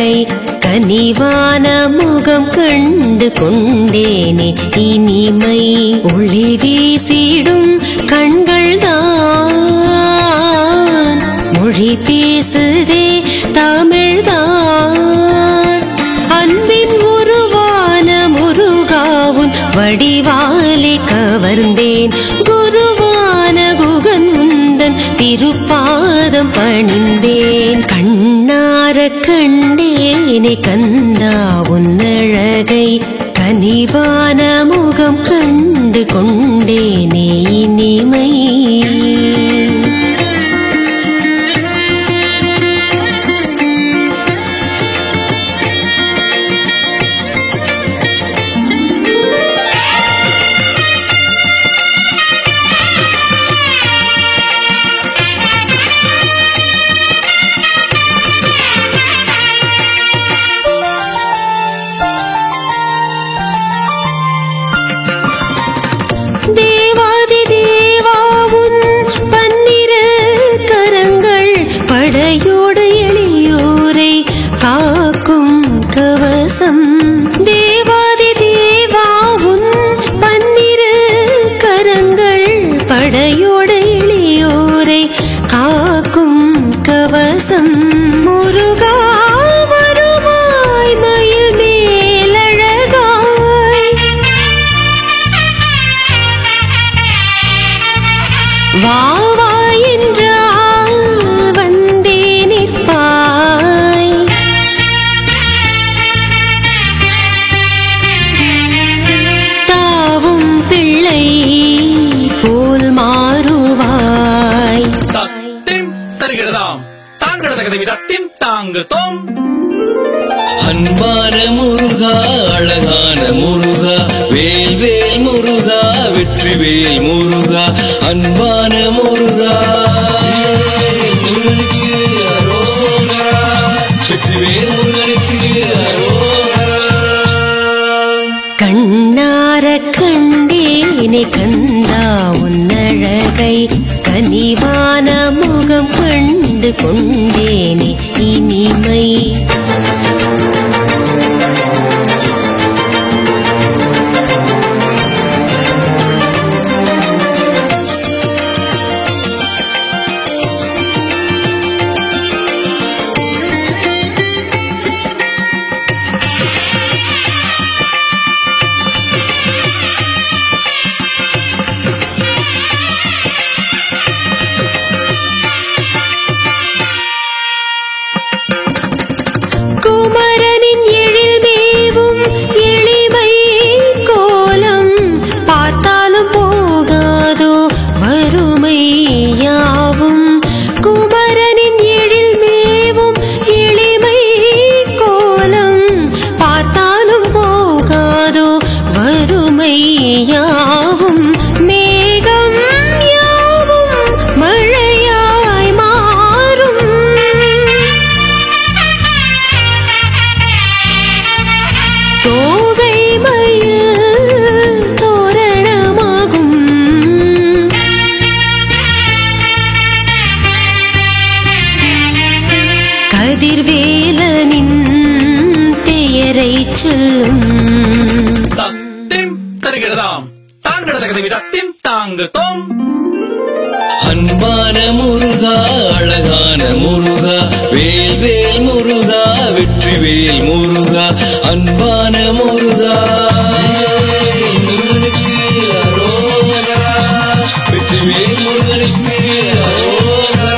உன்னழகை கனிவான முகம் கண்டு கொண்டேனே இனிமை ஒளி வீசிடும் கண்கள்தான் மொழி பேசுதே தமிழ்தான் அன்பின் உருவான முருகாவும் வடிவாலே கவர்ந்தேன் குருவான குகன் உந்தன் திருப்பாதம் பணிந்தேன் கண்ணார கண்டேனே கந்தா உன்னழகை கனிவான முகம் கண்டு கொண்டேனே இனிமை படையோடு எளியோரை காக்கும் கவசம் தேவாதி தேவாவும் பன்னிரு கரங்கள் படையோடு எளியோரை காக்கும் கவசம் முருகா வருவாய் மயில் மேலழகாய் வா அன்பான முருகா அழகான முருகா வேல் வேல் முருகா வெற்றி வேல் முருகா அன்பான முருகா முருகனுக்கு அரோகரா வெற்றி வேல் முருகனுக்கு அரோகரா கண்ணார கண்டேனே கந்தா உன்னழகை கனிவான முகம் கண்டு கொண்டேனே இனிமை குமரனின் எழில் மேவும் எளிமை கோலம் பார்த்தாலும் போகாதோ வறுமை யாவும் குமரனின் எழில் மேவும் எளிமை கோலம் பார்த்தாலும் போகாதோ வறுமை யாவும் மேகம் யாவும் மழையாய் மாறும் தோகை மயில் தோரணமாகும் கதிர்வேலனின் பெயரை சொல்லும் அன்பான முருகா அழகான முருகா வேல் வேல் முருகா வெற்றி வேல் முருகா அன்பான முருகா முருகனுக்கு அரோகரா வெற்றி வேல் முருகனுக்கு அரோகரா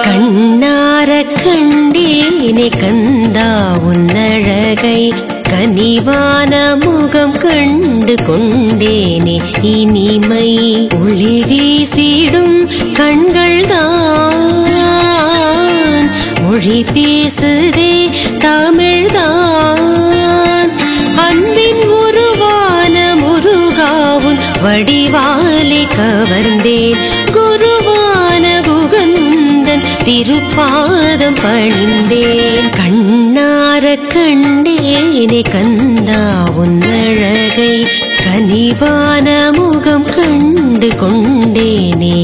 கண்ணார கண்டேனே கந்தா உன்னழகை கனிவான முகம் கண்டு கொண்டேனே இனிமை ஒளி வீசிடும் கண்கள்தான் மொழி பேசுதே தமிழ்தான் அன்பின் உருவான முருகாவும் வடிவாலே கவர்ந்தேன் குருவான குகன் உந்தன் திருப்பாதம் பணிந்தேன் கண்ணார கண்டேனே கந்தா உன்னழகை கனிவான முகம் கண்டு கொண்டேனே